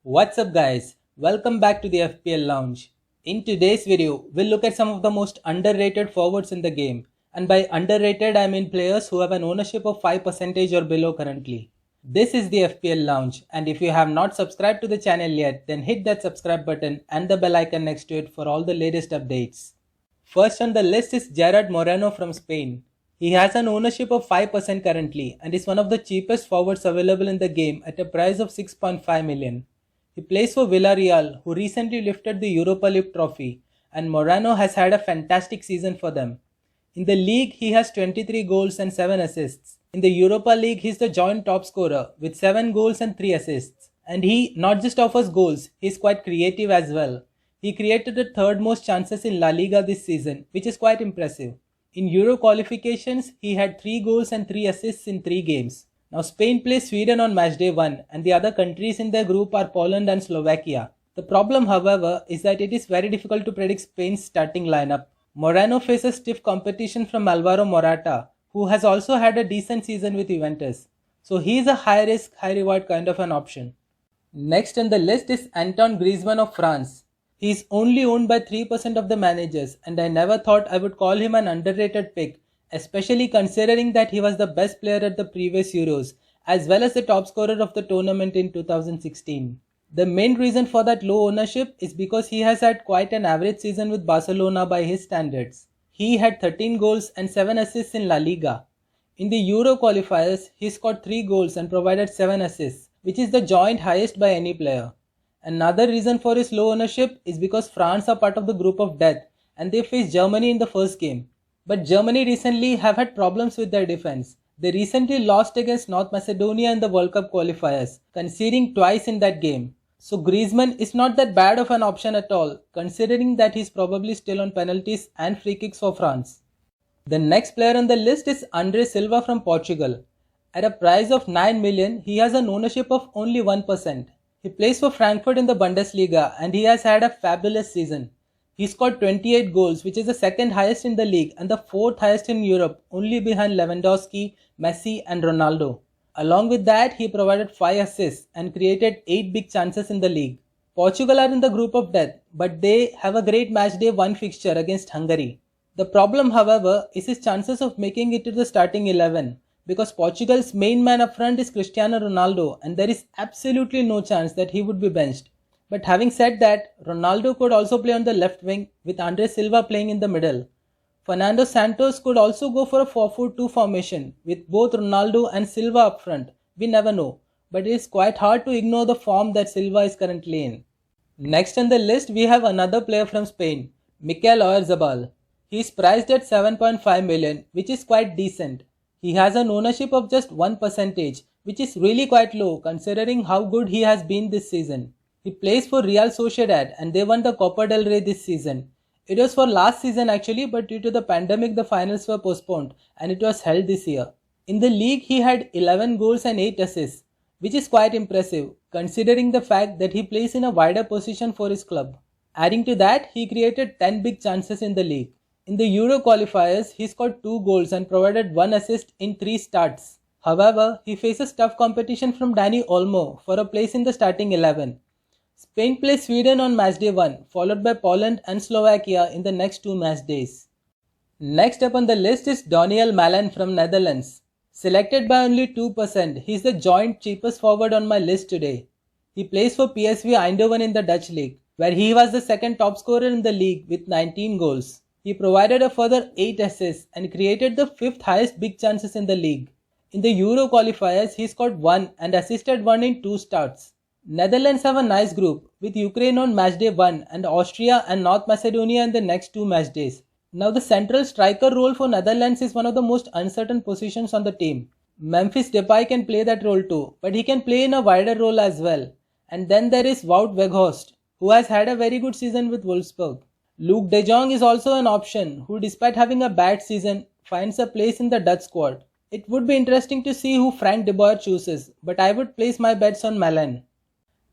What's up guys, welcome back to the FPL Lounge. In today's video, we'll look at some of the most underrated forwards in the game. And by underrated, I mean players who have an ownership of 5% or below currently. This is the FPL Lounge, and if you have not subscribed to the channel yet, then hit that subscribe button and the bell icon next to it for all the latest updates. First on the list is Moreno from Spain. He has an ownership of 5% currently and is one of the cheapest forwards available in the game at a price of 6.5 million. He plays for Villarreal, who recently lifted the Europa League trophy, and Moreno has had a fantastic season for them. In the league, he has 23 goals and 7 assists. In the Europa League, he is the joint top scorer with 7 goals and 3 assists. And he not just offers goals, he is quite creative as well. He created the third most chances in La Liga this season, which is quite impressive. In Euro qualifications, he had 3 goals and 3 assists in 3 games. Now Spain plays Sweden on matchday 1 and the other countries in their group are Poland and Slovakia. The problem, however, is that it is very difficult to predict Spain's starting lineup. Moreno faces stiff competition from Alvaro Morata, who has also had a decent season with Juventus. So he is a high risk, high reward kind of an option. Next on the list is Antoine Griezmann of France. He is only owned by 3% of the managers and I never thought I would call him an underrated pick, especially considering that he was the best player at the previous Euros, as well as the top scorer of the tournament in 2016. The main reason for that low ownership is because he has had quite an average season with Barcelona by his standards. He had 13 goals and 7 assists in La Liga. In the Euro qualifiers, he scored 3 goals and provided 7 assists, which is the joint highest by any player. Another reason for his low ownership is because France are part of the group of death and they face Germany in the first game. But Germany recently have had problems with their defense. They recently lost against North Macedonia in the World Cup qualifiers, conceding twice in that game. So Griezmann is not that bad of an option at all, considering that he's probably still on penalties and free kicks for France. The next player on the list is Silva from Portugal. At a price of 9 million, he has an ownership of only 1%. He plays for Frankfurt in the Bundesliga and he has had a fabulous season. He scored 28 goals, which is the second highest in the league and the fourth highest in Europe, only behind Lewandowski, Messi and Ronaldo. Along with that, he provided 5 assists and created 8 big chances in the league. Portugal are in the group of death, but they have a great matchday 1 fixture against Hungary. The problem, however, is his chances of making it to the starting 11, because Portugal's main man up front is Cristiano Ronaldo and there is absolutely no chance that he would be benched. But having said that, Ronaldo could also play on the left wing with Silva playing in the middle. Fernando Santos could also go for a 4-4-2 formation with both Ronaldo and Silva up front. We never know, but it is quite hard to ignore the form that Silva is currently in. Next on the list we have another player from Spain, Zabal. He is priced at 7.5 million, which is quite decent. He has an ownership of just 1%, which is really quite low considering how good he has been this season. He plays for Real Sociedad and they won the Copa del Rey this season. It was for last season actually, but due to the pandemic the finals were postponed and it was held this year. In the league he had 11 goals and 8 assists, which is quite impressive considering the fact that he plays in a wider position for his club. Adding to that, he created 10 big chances in the league. In the Euro qualifiers, he scored 2 goals and provided 1 assist in 3 starts. However, he faces tough competition from Dani Olmo for a place in the starting 11. Spain plays Sweden on matchday 1, followed by Poland and Slovakia in the next 2 match days. Next up on the list is Mallon from Netherlands. Selected by only 2%, he is the joint cheapest forward on my list today. He plays for PSV Eindhoven in the Dutch league, where he was the second top scorer in the league with 19 goals. He provided a further 8 assists and created the 5th highest big chances in the league. In the Euro qualifiers, he scored 1 and assisted 1 in 2 starts. Netherlands have a nice group with Ukraine on matchday 1 and Austria and North Macedonia in the next 2 match days. Now the central striker role for Netherlands is one of the most uncertain positions on the team. Memphis Depay can play that role too, but he can play in a wider role as well. And then there is Wout Weghorst, who has had a very good season with Wolfsburg. Luke de Jong is also an option who, despite having a bad season, finds a place in the Dutch squad. It would be interesting to see who Frank de Boer chooses, but I would place my bets on Mallon.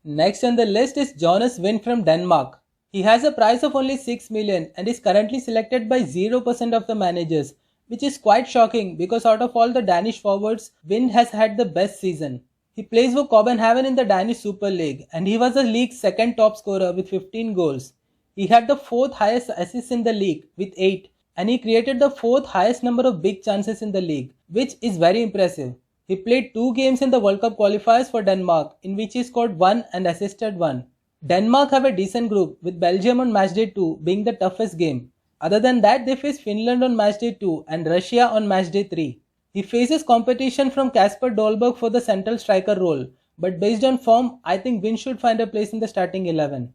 Next on the list is Jonas Wind from Denmark. He has a price of only 6 million and is currently selected by 0% of the managers, which is quite shocking because out of all the Danish forwards, Wind has had the best season. He plays for Copenhagen in the Danish Super League and he was the league's second top scorer with 15 goals. He had the fourth highest assists in the league with 8 and he created the fourth highest number of big chances in the league, which is very impressive. He played 2 games in the World Cup qualifiers for Denmark in which he scored 1 and assisted 1. Denmark have a decent group with Belgium on matchday 2 being the toughest game. Other than that, they face Finland on matchday 2 and Russia on matchday 3. He faces competition from Kasper Dolberg for the central striker role, but based on form, I think Win should find a place in the starting 11.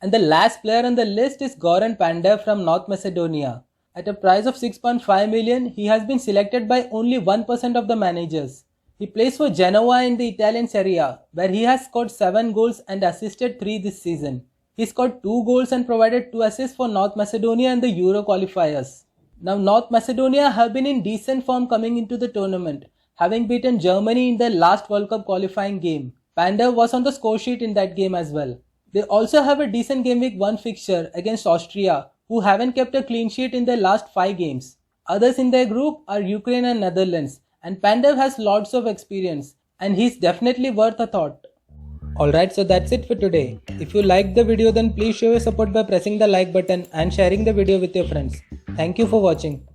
And the last player on the list is Goran Pandev from North Macedonia. At a price of 6.5 million, he has been selected by only 1% of the managers. He plays for Genoa in the Italian Serie A, where he has scored 7 goals and assisted 3 this season. He scored 2 goals and provided 2 assists for North Macedonia in the Euro qualifiers. Now North Macedonia have been in decent form coming into the tournament, having beaten Germany in their last World Cup qualifying game. Pandev was on the score sheet in that game as well. They also have a decent game week 1 fixture against Austria, who haven't kept a clean sheet in their last 5 games. Others in their group are Ukraine and Netherlands, and Pandev has lots of experience and he's definitely worth a thought. Alright, so that's it for today. If you liked the video, then please show your support by pressing the like button and sharing the video with your friends. Thank you for watching.